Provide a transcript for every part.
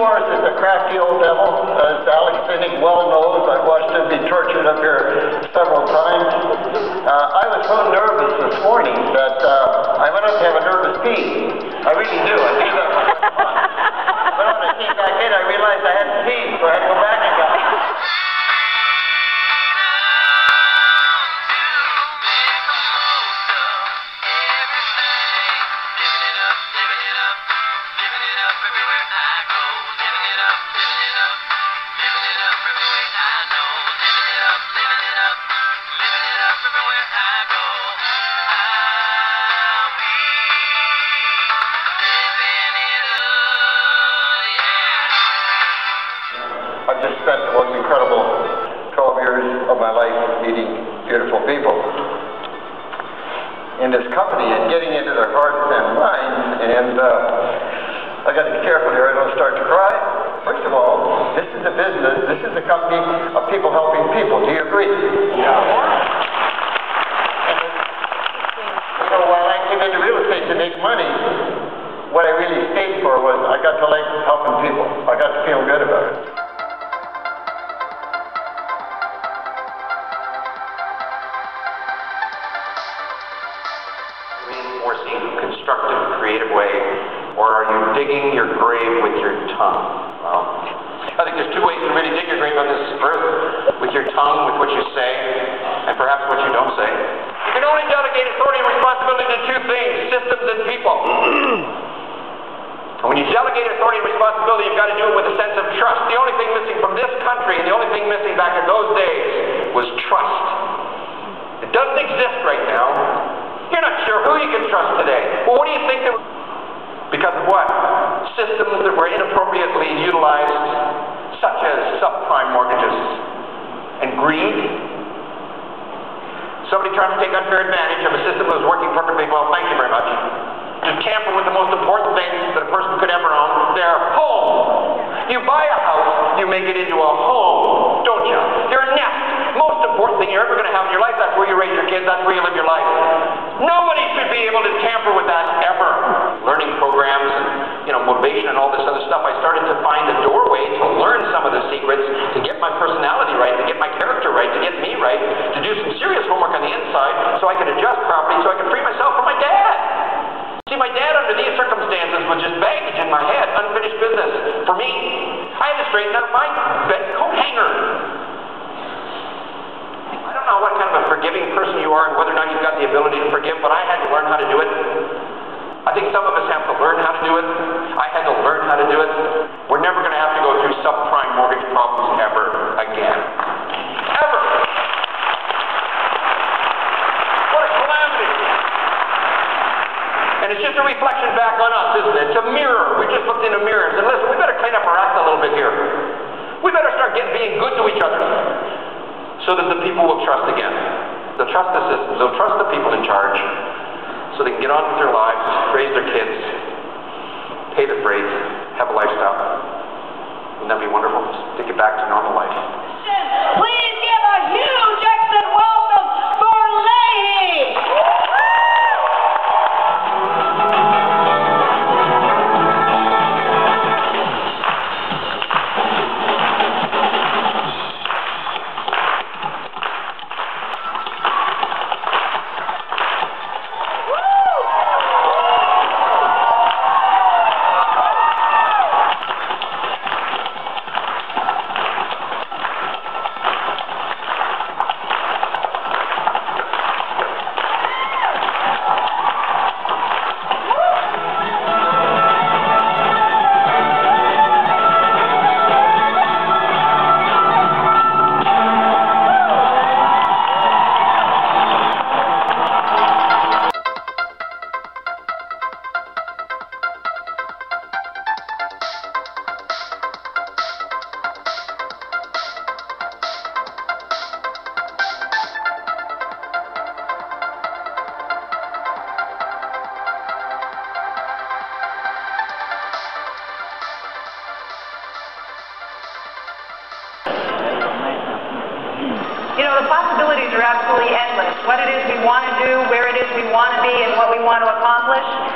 Morris is a crafty old devil, as Alex Finnick well knows. I've watched him be tortured up here several times. I was so nervous this morning that I went up to have a nervous pee. I really do. I do that when But when I came back in, I realized I hadn't peed, so I had to go back again. I've just spent the most incredible 12 years of my life meeting beautiful people in this company and getting into their hearts and minds, and I got to be careful here I don't start to cry. First of all, this is a business, this is a company of people helping people. Do you agree? Yeah. And, you know, while I came into real estate to make money, what I really stayed for was I got to like helping people. I got to feel good about it. Reinforcing constructive, creative way, or are you digging your grave with your tongue? Well, I think there's two ways to really dig your grave on this earth: with your tongue, with what you say, and perhaps what you don't say. You can only delegate authority and responsibility to two things: systems and people. And when you delegate authority and responsibility, you've got to do it with a sense of trust. The only thing missing from this country, and the only thing missing back in those days, was trust. It doesn't exist right now. You're not sure who you can trust today. Well, what do you think that... Because of what? Systems that were inappropriately utilized, such as subprime mortgages and greed. Somebody trying to take unfair advantage of a system that was working perfectly well. Thank you very much. To tamper with the most important things that a person could ever own, their home. You buy a house, you make it into a home, don't you? Your nest. Most important thing you're ever going to have in your life. That's where you raise your kids. That's where you live your life. Nobody should be able to tamper with that ever. Learning programs and, motivation and all this other stuff. I started to find a doorway to learn some of the secrets, to get my personality right, to get my character right, to get me right, to do some serious homework on the inside so I could adjust properly, so I could free myself from my dad. See, my dad under these circumstances was just baggage in my head, unfinished business for me. I had to straighten out my bed coat hanger. I don't know what kind of a forgiving person you are and whether or not you've got the ability to forgive, but I had to learn how to do it. I think some of us have to learn how to do it. I had to learn how to do it. We're never going to have to go through subprime mortgage problems ever again. Ever. What a calamity. And it's just a reflection back on us, isn't it? It's a mirror. We just looked into mirrors. And listen, we better clean up our act a little bit here. We better start being good to each other, so that the people will trust again. They'll trust the systems. They'll trust the people in charge, so they can get on with their lives, raise their kids, pay the freight, have a lifestyle. Wouldn't that be wonderful? Just to get back to normal life. Please give a huge exit welcome for Leahy!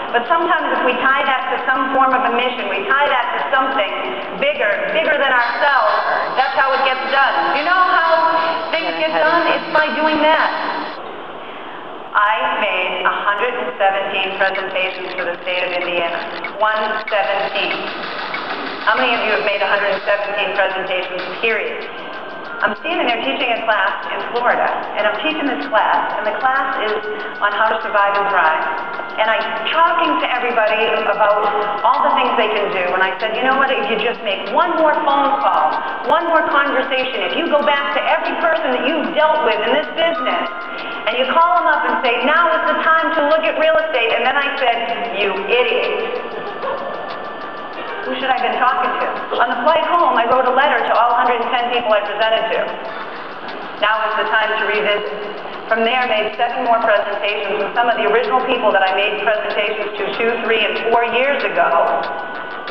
But sometimes if we tie that to some form of a mission, we tie that to something bigger than ourselves, that's how it gets done. Do you know how things get done? It's by doing that. I made 117 presentations for the state of Indiana. 117. How many of you have made 117 presentations, period? I'm standing there teaching a class in Florida, and I'm teaching this class, and the class is on how to survive and thrive. And I'm talking to everybody about all the things they can do, and I said, you know what, if you just make one more phone call, one more conversation, if you go back to every person that you've dealt with in this business, and you call them up and say, now is the time to look at real estate, and then I said, you idiot. Who should I have been talking to? On the flight home, I wrote a letter to all 110 people I presented to. Now is the time to revisit. From there, I made 7 more presentations with some of the original people that I made presentations to 2, 3, and 4 years ago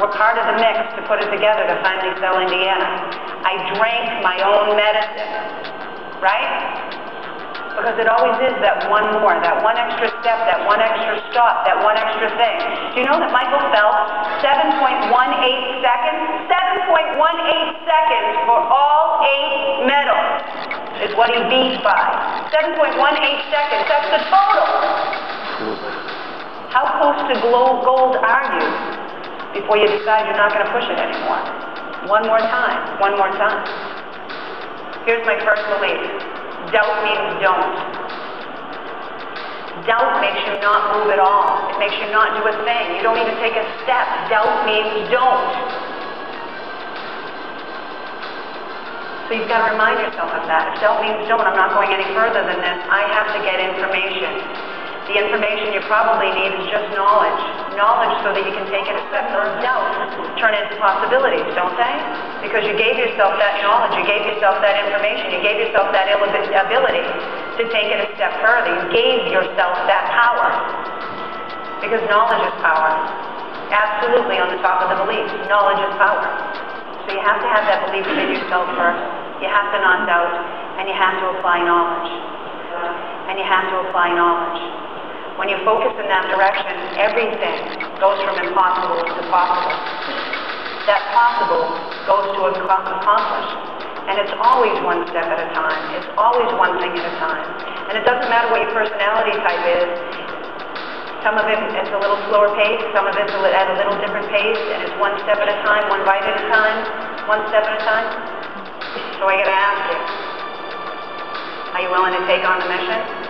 were part of the mix to put it together to finally sell Indiana. I drank my own medicine, right? Because it always is that one more, that one extra step, that one extra stop, that one extra thing. Do you know that Michael Phelps, 7.18 seconds, 7.18 seconds for all 8 medals is what he beat by. 7.18 seconds, that's the total. How close to gold are you before you decide you're not going to push it anymore? One more time, one more time. Here's my first belief. Doubt means don't. Doubt makes you not move at all. It makes you not do a thing. You don't even take a step. Doubt means don't. So you've got to remind yourself of that. If doubt means don't, I'm not going any further than this. I have to get information. The information you probably need is just knowledge. Knowledge so that you can take it a step. Those doubts turn into possibilities, don't they? Because you gave yourself that knowledge, you gave yourself that information, you gave yourself that ability to take it a step further. You gave yourself that power. Because knowledge is power. Absolutely on the top of the beliefs. Knowledge is power. So you have to have that belief in yourself first. You have to not doubt, and you have to apply knowledge. And you have to apply knowledge. When you focus in that direction, everything goes from impossible to possible. That possible goes to accomplish. And it's always one step at a time. It's always one thing at a time. And it doesn't matter what your personality type is. Some of it is a little slower pace, some of it's at a little different pace, and it's one step at a time, one bite at a time, one step at a time. So I gotta ask you, are you willing to take on the mission?